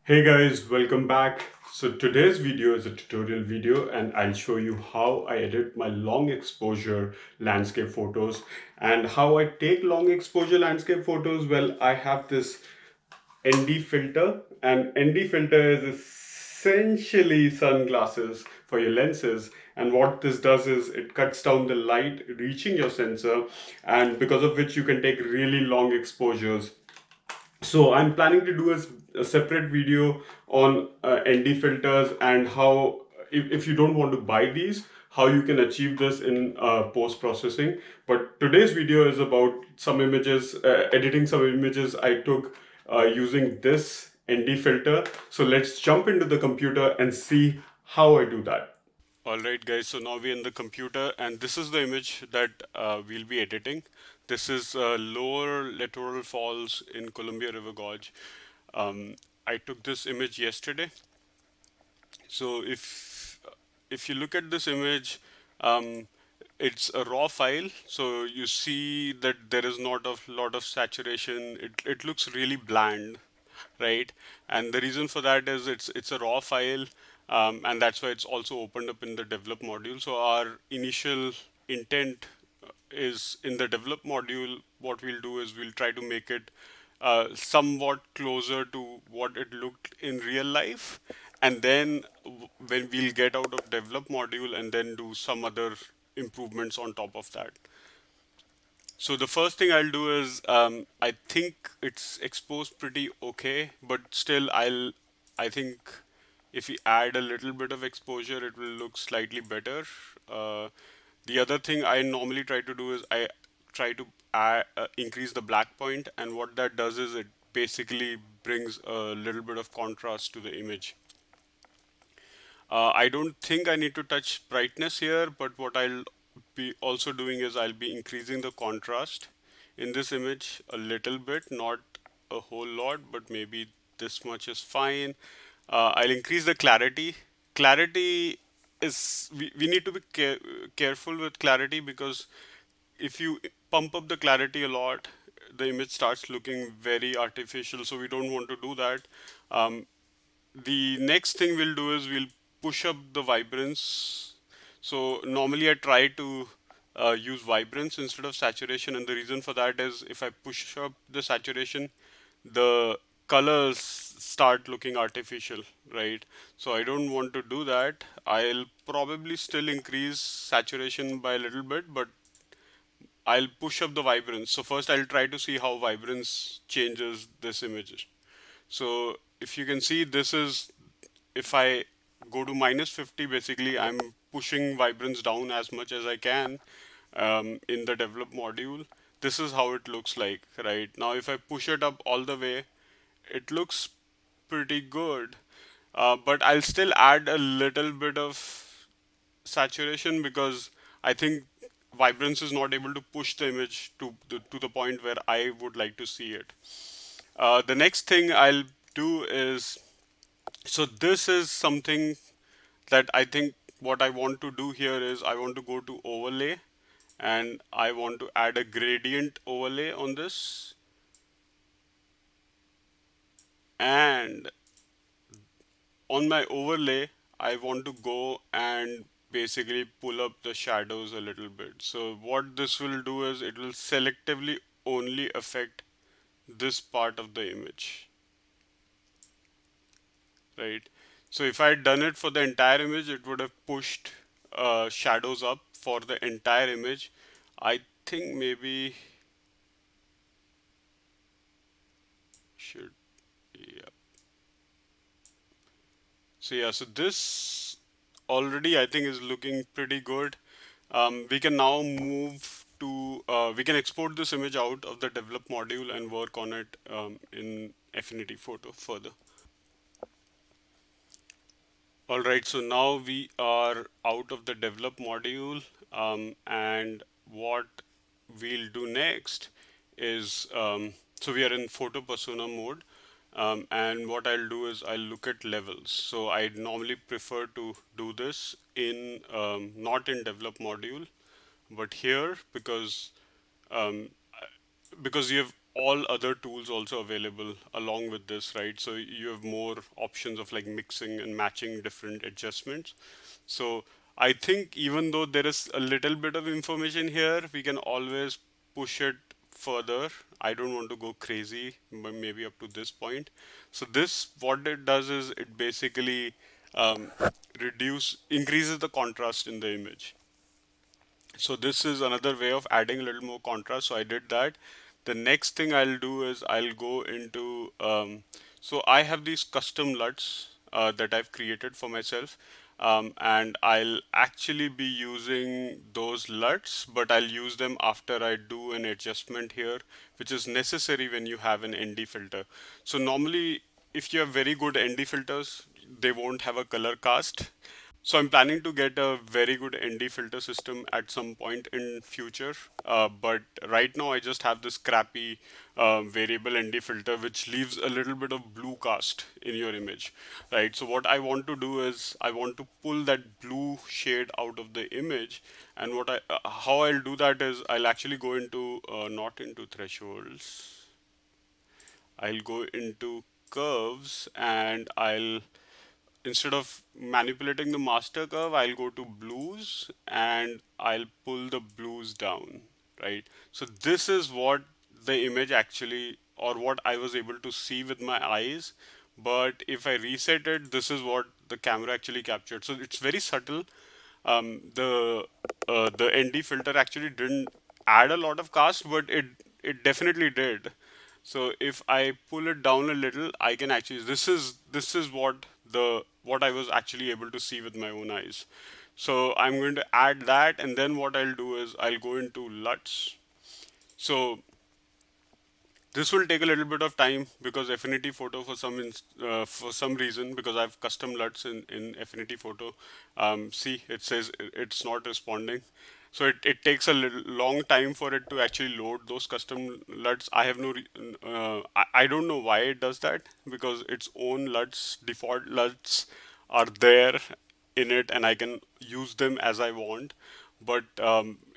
Hey guys, welcome back. So today's video is a tutorial video and I'll show you how I edit my long exposure landscape photos and how I take long exposure landscape photos. Well, I have this ND filter, and ND filter is essentially sunglasses for your lenses, and what this does is it cuts down the light reaching your sensor, and because of which you can take really long exposures. So I'm planning to do a separate video on ND filters and how, if you don't want to buy these, how you can achieve this in post processing. But today's video is about some images, editing some images I took using this ND filter. So let's jump into the computer and see how I do that. Alright guys, so now we're in the computer and this is the image that we'll be editing. This is lower littoral falls in Columbia River Gorge. I took this image yesterday. So if you look at this image, um, it's a raw file. So you see that there is not a lot of saturation. It looks really bland, right? And the reason for that is it's a raw file, and that's why it's also opened up in the develop module. So our initial intent is in the develop module. What we'll do is we'll try to make it somewhat closer to what it looked in real life, and then when we'll get out of develop module and then do some other improvements on top of that. So the first thing I'll do is I think it's exposed pretty okay, but still I think if we add a little bit of exposure, it will look slightly better. The other thing I normally try to do is I try to increase the black point, and what that does is it basically brings a little bit of contrast to the image. I don't think I need to touch brightness here, but what I'll be also doing is I'll be increasing the contrast in this image a little bit, not a whole lot, but maybe this much is fine. I'll increase the clarity. Clarity is, we need to be careful with clarity because if you pump up the clarity a lot, the image starts looking very artificial, so we don't want to do that. The next thing we'll do is we'll push up the vibrance. So normally I try to use vibrance instead of saturation, and the reason for that is if I push up the saturation, the colors start looking artificial, right? So I don't want to do that. I'll probably still increase saturation by a little bit, but I'll push up the vibrance. So first I'll try to see how vibrance changes this image. So if you can see, this is, if I go to -50, basically I'm pushing vibrance down as much as I can in the develop module. This is how it looks like, right? Now if I push it up all the way, it looks pretty good. But I'll still add a little bit of saturation because I think vibrance is not able to push the image to the point where I would like to see it. The next thing I'll do is, so this is something that I think what I want to do here is I want to go to overlay and I want to add a gradient overlay on this, and on my overlay I want to go and basically pull up the shadows a little bit. So what this will do is it will selectively only affect this part of the image, right? So if I had done it for the entire image, it would have pushed shadows up for the entire image. I think maybe should, yeah. So yeah, so this already I think is looking pretty good. We can now move to, we can export this image out of the develop module and work on it in Affinity Photo further. All right, so now we are out of the develop module, and what we'll do next is, so we are in photo persona mode, and what I'll do is I'll look at levels. So I normally prefer to do this in, not in develop module, but here, because um, because you have all other tools also available along with this, right? So you have more options of like mixing and matching different adjustments. So I think even though there is a little bit of information here, we can always push it further. I don't want to go crazy, but maybe up to this point. So this, what it does is it basically um, increases the contrast in the image. So this is another way of adding a little more contrast. So I did that. The next thing I'll do is I'll go into, so I have these custom LUTs that I've created for myself. And I'll actually be using those LUTs, but I'll use them after I do an adjustment here, which is necessary when you have an ND filter. So normally, if you have very good ND filters, they won't have a color cast. So I'm planning to get a very good ND filter system at some point in future. But right now I just have this crappy variable ND filter which leaves a little bit of blue cast in your image, right? So what I want to do is I want to pull that blue shade out of the image, and how I'll do that is I'll actually go into not into thresholds. I'll go into curves and I'll instead of manipulating the master curve, I'll go to blues and I'll pull the blues down, right? So this is what the image actually, or what I was able to see with my eyes. But if I reset it, this is what the camera actually captured. So it's very subtle. The ND filter actually didn't add a lot of cast, but it definitely did. So if I pull it down a little, I can actually this is what I was actually able to see with my own eyes. So I'm going to add that, and then what I'll do is I'll go into LUTs. So this will take a little bit of time because Affinity Photo for some reason, because I've custom LUTs in Affinity Photo. See, it says it's not responding. So it takes a little long time for it to actually load those custom LUTs. I have no, I don't know why it does that, because its own LUTs, default LUTs are there in it and I can use them as I want. But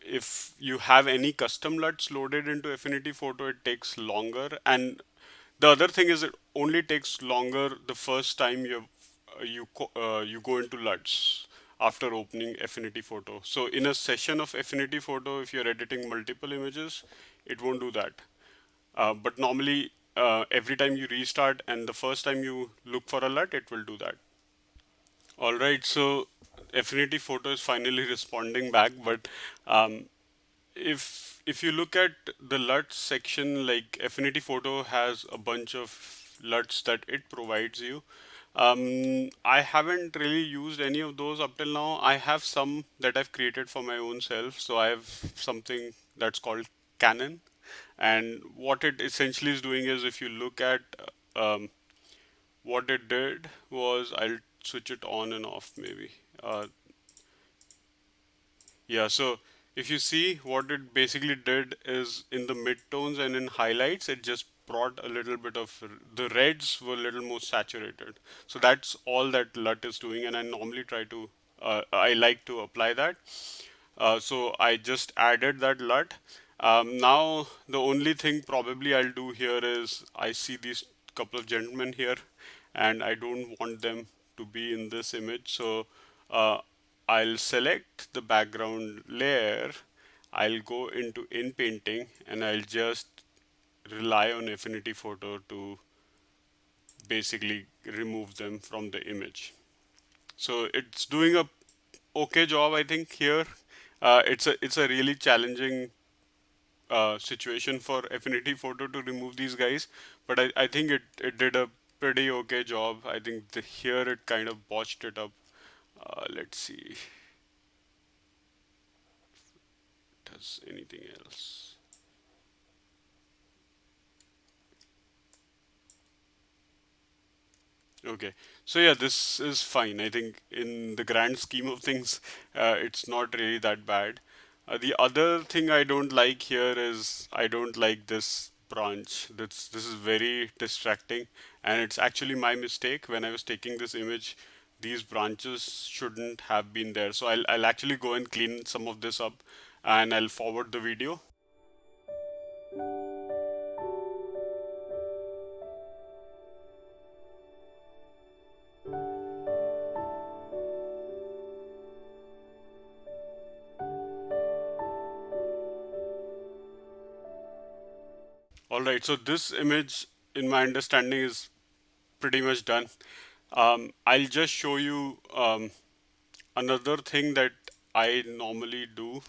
if you have any custom LUTs loaded into Affinity Photo, it takes longer. And the other thing is it only takes longer the first time you go into LUTs after opening Affinity Photo. So in a session of Affinity Photo, if you're editing multiple images, it won't do that. But normally, every time you restart and the first time you look for a LUT, it will do that. All right, so Affinity Photo is finally responding back, but um, if you look at the LUTs section, like Affinity Photo has a bunch of LUTs that it provides you. I haven't really used any of those up till now. I have some that I've created for my own self. So I have something that's called Canon, and what it essentially is doing is if you look at what it did was I'll switch it on and off maybe. Yeah, so if you see what it basically did is in the midtones and in highlights, it just brought a little bit of the reds were a little more saturated. So that's all that LUT is doing, and I normally I like to apply that. So I just added that LUT. Now the only thing probably I'll do here is I see these couple of gentlemen here, and I don't want them to be in this image. So uh, I'll select the background layer. I'll go into in painting, and I'll just rely on Affinity Photo to basically remove them from the image. So it's doing a okay job, I think. Here it's a really challenging situation for Affinity Photo to remove these guys, but I think it did a pretty okay job. I think here it kind of botched it up. Let's see, does anything else? Okay, so yeah, this is fine. I think in the grand scheme of things, it's not really that bad. The other thing I don't like here is I don't like this branch. This is very distracting, and it's actually my mistake. When I was taking this image, these branches shouldn't have been there. So I'll actually go and clean some of this up, and I'll forward the video. All right, so this image, in my understanding, is pretty much done. I'll just show you another thing that I normally do,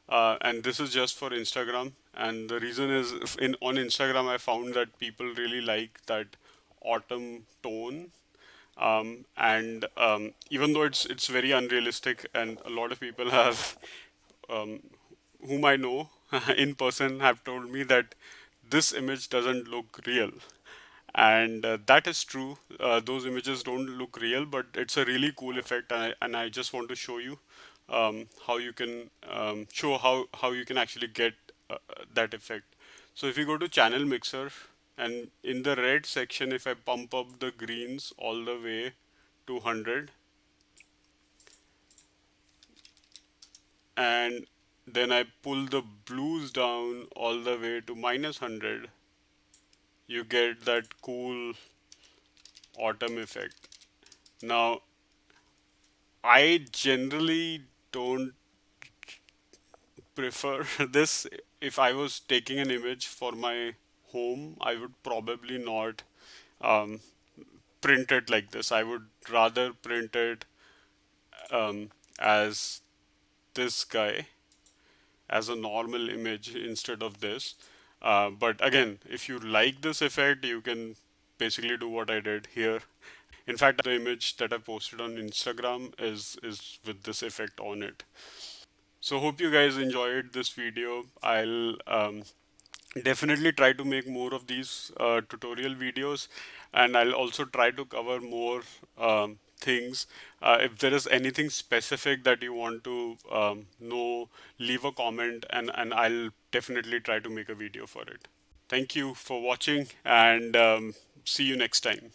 and this is just for Instagram. And the reason is, in on Instagram, I found that people really like that autumn tone. And even though it's very unrealistic, and a lot of people have um, whom I know in person have told me that this image doesn't look real. And that is true. Those images don't look real, but it's a really cool effect. And I just want to show you how you can show how you can actually get that effect. So if you go to channel mixer, and in the red section, if I pump up the greens all the way to 100, and then I pull the blues down all the way to -100, you get that cool autumn effect. Now, I generally don't prefer this. If I was taking an image for my home, I would probably not um, print it like this. I would rather print it as this guy, as a normal image instead of this. But again, if you like this effect, you can basically do what I did here. In fact, the image that I posted on Instagram is with this effect on it. So hope you guys enjoyed this video. I'll definitely try to make more of these tutorial videos, and I'll also try to cover more things. If there is anything specific that you want to know, leave a comment, and I'll definitely try to make a video for it. Thank you for watching, and see you next time.